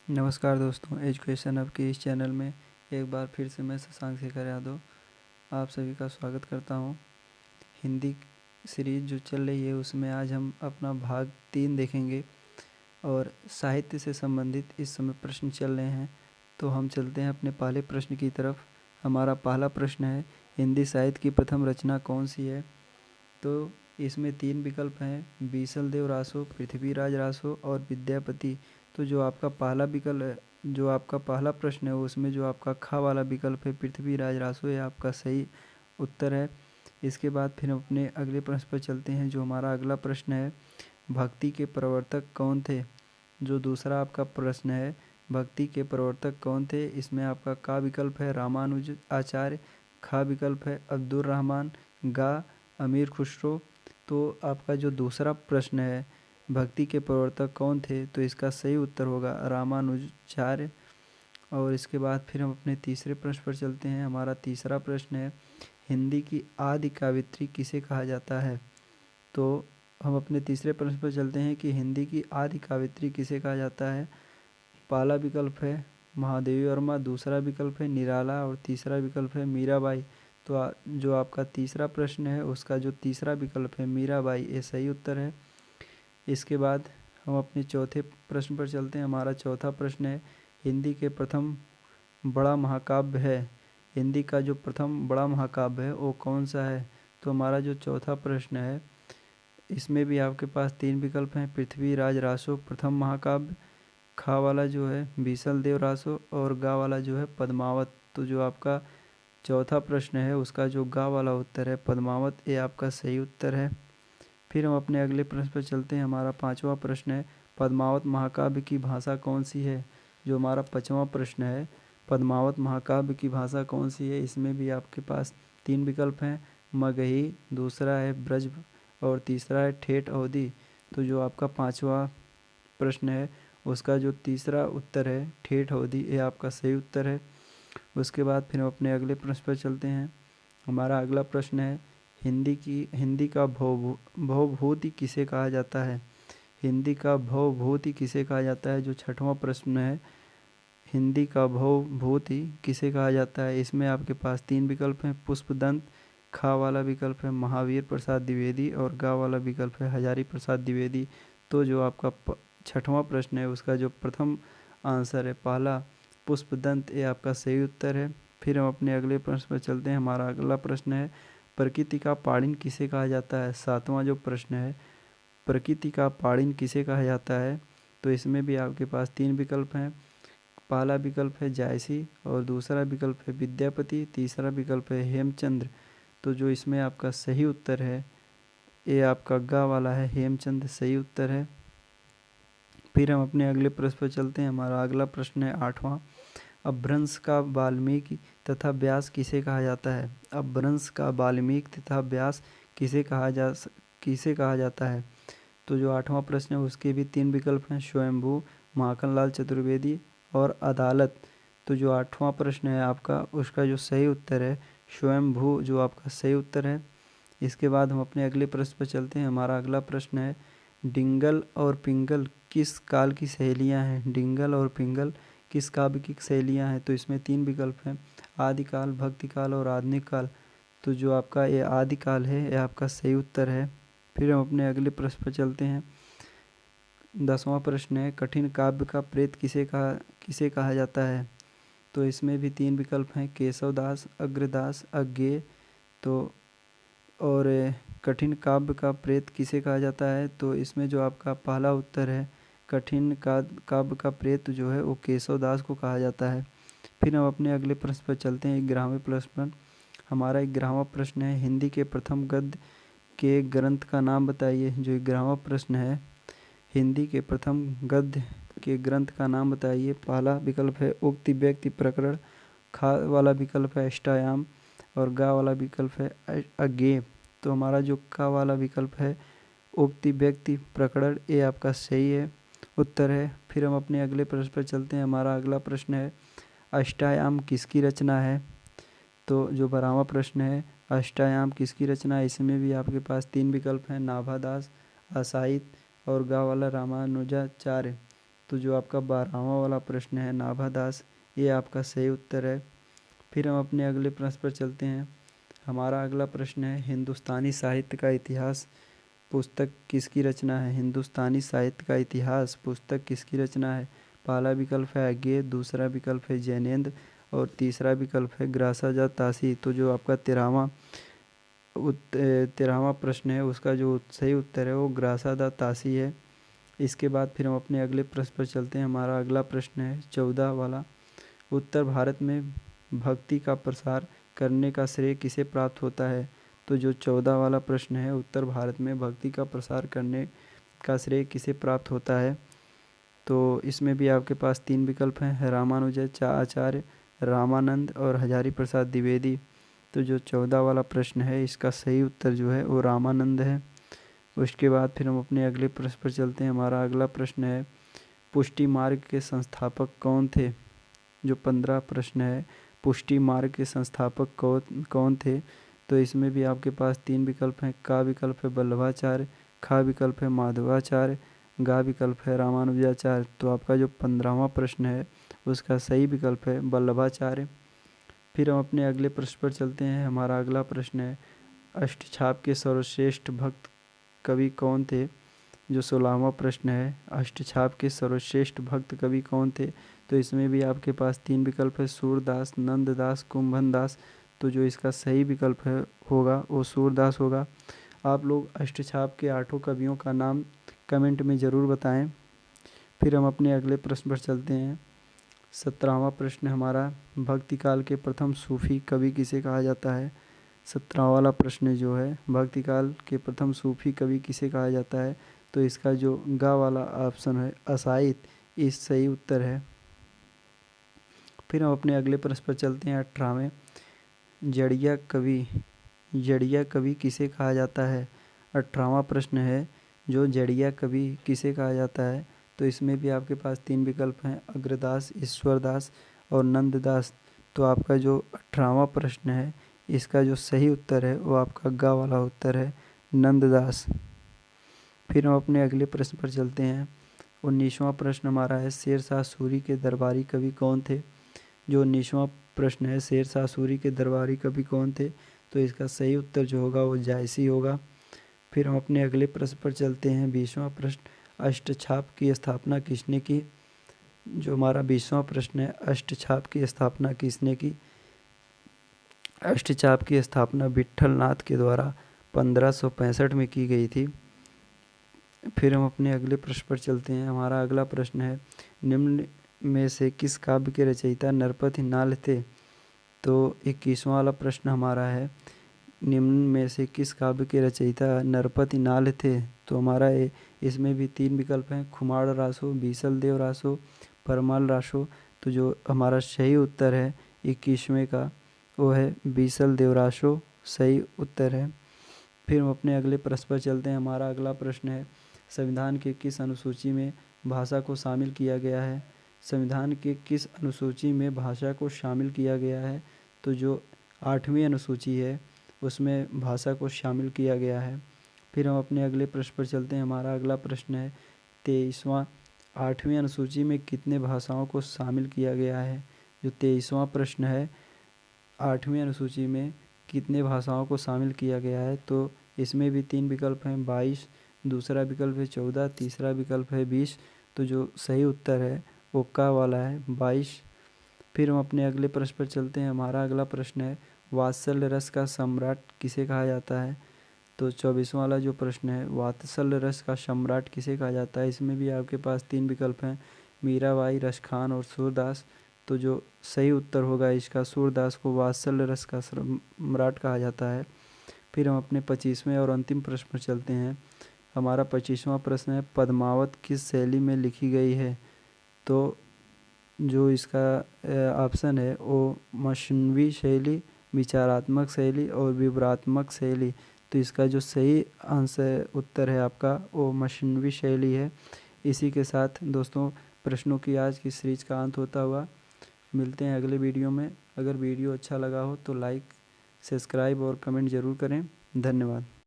नमस्कार दोस्तों, education hub के इस चैनल में एक बार फिर से मैं शशांक शेखर यादव आप सभी का स्वागत करता हूं। हिंदी सीरीज जो चल रही है उसमें आज हम अपना भाग 3 देखेंगे और साहित्य से संबंधित इस समय प्रश्न चल रहे हैं। तो हम चलते हैं अपने पहले प्रश्न की तरफ। हमारा पहला प्रश्न है, हिंदी साहित्य की प्रथम रचना कौन सी है? तो इसमें 3 विकल्प हैं, बीसल देव रासो, पृथ्वीराज रासो और विद्यापति। तो जो आपका पहला प्रश्न है उसमें जो आपका ख वाला विकल्प है पृथ्वीराज रासो, ये आपका सही उत्तर है। इसके बाद फिर हम अपने अगले प्रश्न पर चलते हैं। जो हमारा अगला प्रश्न है, भक्ति के प्रवर्तक कौन थे? जो दूसरा आपका प्रश्न है, भक्ति के प्रवर्तक कौन थे? इसमें आपका का विकल्प है रामानुज आचार्य, खा विकल्प है अब्दुल रहमान, गा अमीर खुसरो। तो आपका जो दूसरा प्रश्न है, भक्ति के प्रवर्तक कौन थे, तो इसका सही उत्तर होगा रामानुजाचार्य। और इसके बाद फिर हम अपने तीसरे प्रश्न पर चलते हैं। हमारा तीसरा प्रश्न है, हिंदी की आदि काव्यित्री किसे कहा जाता है? तो हम अपने तीसरे प्रश्न पर चलते हैं कि हिंदी की आदि काव्यित्री किसे कहा जाता है। पहला विकल्प है महादेवी वर्मा, दूसरा विकल्प है निराला और तीसरा विकल्प है मीराबाई। तो जो आपका तीसरा प्रश्न है उसका जो तीसरा विकल्प है मीराबाई, ये सही उत्तर है। इसके बाद हम अपने चौथे प्रश्न पर चलते हैं। हमारा चौथा प्रश्न है, हिंदी के प्रथम बड़ा महाकाव्य है, हिंदी का जो प्रथम बड़ा महाकाव्य है वो कौन सा है? तो हमारा जो चौथा प्रश्न है इसमें भी आपके पास 3 विकल्प हैं, पृथ्वीराज रासो प्रथम महाकाव्य, खा वाला जो है बीसल देव रासो और गा वाला जो है पद्मावत। तो जो आपका चौथा प्रश्न है उसका जो गा वाला उत्तर है पद्मावत, ये आपका सही उत्तर है। फिर हम अपने अगले प्रश्न पर चलते हैं। हमारा पांचवा प्रश्न है, पद्मावत महाकाव्य की भाषा कौन सी है? जो हमारा पांचवा प्रश्न है, पद्मावत महाकाव्य की भाषा कौन सी है? इसमें भी आपके पास 3 विकल्प हैं, मगही, दूसरा है ब्रज और तीसरा है ठेठ अवधी। तो जो आपका पांचवा प्रश्न है उसका जो तीसरा उत्तर है ठेठ अवधी, ये आपका सही उत्तर है। उसके बाद फिर हम अपने अगले प्रश्न पर चलते हैं। हमारा अगला प्रश्न है, हिंदी का भवभूति किसे कहा जाता है? हिंदी का भवभूति किसे कहा जाता है? जो छठवां प्रश्न है, हिंदी का भवभूति किसे कहा जाता है? इसमें आपके पास 3 विकल्प हैं, पुष्पदंत, खा वाला विकल्प है महावीर प्रसाद द्विवेदी और गा वाला विकल्प है हजारी प्रसाद द्विवेदी। तो जो आपका छठवां प्रश्न है उसका जो प्रथम आंसर है पहला पुष्पदंत, ये आपका सही उत्तर है। फिर हम अपने अगले प्रश्न पर चलते हैं। हमारा अगला प्रश्न है, प्रकृति का पाणिन किसे कहा जाता है? सातवां जो प्रश्न है, प्रकृति का पाणिन किसे कहा जाता है? तो इसमें भी आपके पास 3 विकल्प हैं, पहला विकल्प है जायसी और दूसरा विकल्प है विद्यापति, तीसरा विकल्प है हेमचंद्र। तो जो इसमें आपका सही उत्तर है ये आपका गा वाला है हेमचंद, सही उत्तर है। फिर हम अपने अगले प्रश्न पर चलते हैं। हमारा अगला प्रश्न है आठवां, अपभ्रंश का वाल्मीकि तथा व्यास किसे कहा जाता है? अपभ्रंश का वाल्मीकि तथा व्यास किसे कहा जाता है? तो जो आठवां प्रश्न है उसके भी 3 विकल्प हैं, स्वयंभू, माखनलाल चतुर्वेदी और अदालत। तो जो आठवां प्रश्न है आपका उसका जो सही उत्तर है स्वयंभू, जो आपका सही उत्तर है। इसके बाद हम अपने अगले प्रश्न पर चलते हैं। हमारा अगला प्रश्न है, डिंगल और पिंगल किस काल की सहेलियां हैं? डिंगल और पिंगल किस काव्य की सहेलियां हैं? तो इसमें 3 विकल्प हैं, आदिकाल, भक्तिकाल और आधुनिक काल। तो जो आपका ये आदिकाल है ये आपका सही उत्तर है। फिर हम अपने अगले प्रश्न पर चलते हैं। 10वां प्रश्न है, कठिन काव्य का प्रेत किसे कहा जाता है? तो इसमें भी 3 विकल्प हैं, केशवदास, अग्रदास, अज्ञेय। तो और कठिन काव्य का प्रेत किसे कहा जाता है? तो इसमें जो आपका पहला उत्तर है कठिन काव्य का प्रेत जो है वो केशवदास को कहा जाता है। फिर हम अपने अगले प्रश्न पर चलते हैं, 11वें प्रश्न पर। हमारा 11वां प्रश्न है, हिंदी के प्रथम गद्य के ग्रंथ का नाम बताइए। जो 11वां प्रश्न है, हिंदी के प्रथम गद्य के ग्रंथ का नाम बताइए। पहला विकल्प है उक्ति व्यक्ति प्रकरण, खा वाला विकल्प है अष्टायाम और गा वाला विकल्प है अज्ञेय। तो हमारा जो का वाला विकल्प है उक्ति व्यक्ति प्रकरण, ये आपका सही है उत्तर है। फिर हम अपने अगले प्रश्न पर चलते हैं। हमारा अगला प्रश्न है, अष्टायाम किसकी रचना है? तो जो 12वां प्रश्न है, अष्टायाम किसकी रचना है? इसमें भी आपके पास 3 विकल्प हैं, नाभादास, असाहित और गा वाला रामानुजाचार्य। तो जो आपका 12वां वाला प्रश्न है नाभा दास, ये आपका सही उत्तर है। फिर हम अपने अगले प्रश्न पर चलते हैं। हमारा अगला प्रश्न है हिंदुस्तानी साहित्य का इतिहास पुस्तक किसकी रचना है? हिंदुस्तानी साहित्य का इतिहास पुस्तक किसकी रचना है? पहला विकल्प है अज्ञे, दूसरा विकल्प है जैनेन्द्र और तीसरा विकल्प है ग्रासाजा तासी। तो जो आपका 13वां प्रश्न है उसका जो सही उत्तर है वो ग्रासादा तासी है। इसके बाद फिर हम अपने अगले प्रश्न पर चलते हैं। हमारा अगला प्रश्न है 14 वाला, उत्तर भारत में भक्ति का प्रसार करने का श्रेय किसे प्राप्त होता है? तो जो 14 वाला प्रश्न है उत्तर भारत में भक्ति का प्रसार करने का श्रेय किसे प्राप्त होता है? तो इसमें भी आपके पास 3 विकल्प हैं, रामानुजाचार्य, रामानंद और हजारी प्रसाद द्विवेदी। तो जो 14 वाला प्रश्न है इसका सही उत्तर जो है वो रामानंद है। उसके बाद फिर हम अपने अगले प्रश्न पर चलते हैं। हमारा अगला प्रश्न है पुष्टि मार्ग के संस्थापक कौन थे? जो 15 प्रश्न है पुष्टि मार्ग के संस्थापक कौन थे? तो इसमें भी आपके पास 3 विकल्प हैं, का विकल्प है वल्लभाचार्य, खा विकल्प है माधवाचार्य, गा विकल्प है रामानुजाचार्य। तो आपका जो 15वां प्रश्न है उसका सही विकल्प है वल्लभाचार्य। फिर हम अपने अगले प्रश्न पर चलते हैं। हमारा अगला प्रश्न है अष्टछाप के सर्वश्रेष्ठ भक्त कवि कौन थे? जो 16वां प्रश्न है अष्टछाप के सर्वश्रेष्ठ भक्त कवि कौन थे? तो इसमें भी आपके पास 3 विकल्प है, सूरदास, नंददास, कुंभनदास। तो जो इसका सही विकल्प है होगा वो सूरदास होगा। आप लोग अष्टछाप के 8 कवियों का नाम कमेंट में ज़रूर बताएं। फिर हम अपने अगले प्रश्न पर चलते हैं। 17वां प्रश्न हमारा भक्ति काल के प्रथम सूफी कवि किसे कहा जाता है? 17वां वाला प्रश्न जो है भक्ति काल के प्रथम सूफी कवि किसे कहा जाता है? तो इसका जो गा वाला ऑप्शन है असाइद इस सही उत्तर है। फिर हम अपने अगले प्रश्न पर चलते हैं। 18वें जड़िया कवि किसे कहा जाता है? 18वां प्रश्न है जो जड़िया कवि किसे कहा जाता है? तो इसमें भी आपके पास 3 विकल्प हैं, अग्रदास, ईश्वरदास और नंददास। तो आपका जो 18वां प्रश्न है इसका जो सही उत्तर है वो आपका गा वाला उत्तर है, नंददास। फिर हम अपने अगले प्रश्न पर चलते हैं। 19वां प्रश्न हमारा है शेरशाह सूरी के दरबारी कवि कौन थे? जो 19वां प्रश्न है शेरशाह सूरी के दरबारी कवि कौन थे? तो इसका सही उत्तर जो होगा वो जायसी होगा। फिर हम अपने अगले प्रश्न पर चलते हैं। 20वां प्रश्न अष्टछाप की स्थापना किसने की? जो हमारा 20वां प्रश्न है अष्टछाप की स्थापना किसने की? अष्टछाप की स्थापना विट्ठल नाथ के द्वारा 1565 में की गई थी। फिर हम अपने अगले प्रश्न पर चलते हैं। हमारा अगला प्रश्न है निम्न में से किस काव्य के रचयिता नरपति नाल थे? तो 21वां वाला प्रश्न हमारा है निम्न में से किस काव्य के रचयिता नरपति नाल थे? तो हमारा इसमें भी 3 विकल्प हैं, खुमाड़ रासो, बीसल देव रासो, परमाल रासो। तो जो हमारा सही उत्तर है 21वें का वो है बीसल देव रासो, सही उत्तर है। फिर हम अपने अगले प्रश्न पर चलते हैं। हमारा अगला प्रश्न है संविधान के किस अनुसूची में भाषा को शामिल किया गया है? संविधान के किस अनुसूची में भाषा को शामिल किया गया है? तो जो 8वीं अनुसूची है उसमें भाषा को शामिल किया गया है। फिर हम अपने अगले प्रश्न पर चलते हैं। हमारा अगला प्रश्न है 23वां 8वीं अनुसूची में कितने भाषाओं को शामिल किया गया है? जो 23वां प्रश्न है 8वीं अनुसूची में कितने भाषाओं को शामिल किया गया है? तो इसमें भी 3 विकल्प हैं, 22, दूसरा विकल्प है 14, तीसरा विकल्प है 20। तो जो सही उत्तर है वो का वाला है 22। फिर हम अपने अगले प्रश्न पर चलते हैं। हमारा अगला प्रश्न है वात्सल्य रस का सम्राट किसे कहा जाता है? तो 24वां वाला जो प्रश्न है वात्सल्य रस का सम्राट किसे कहा जाता है? इसमें भी आपके पास 3 विकल्प हैं, मीराबाई, रसखान और सूरदास। तो जो सही उत्तर होगा इसका सूरदास को वात्सल्य रस का सम्राट कहा जाता है। फिर हम अपने 25वें और अंतिम प्रश्न पर चलते हैं। हमारा 25वां प्रश्न है पद्मावत किस शैली में लिखी गई है? तो जो इसका ऑप्शन है वो मशनवी शैली, विचारात्मक शैली और विवरात्मक शैली। तो इसका जो सही आंसर उत्तर है आपका वो मशनवी शैली है। इसी के साथ दोस्तों प्रश्नों की आज की सीरीज का अंत होता हुआ मिलते हैं अगले वीडियो में। अगर वीडियो अच्छा लगा हो तो लाइक, सब्सक्राइब और कमेंट ज़रूर करें। धन्यवाद।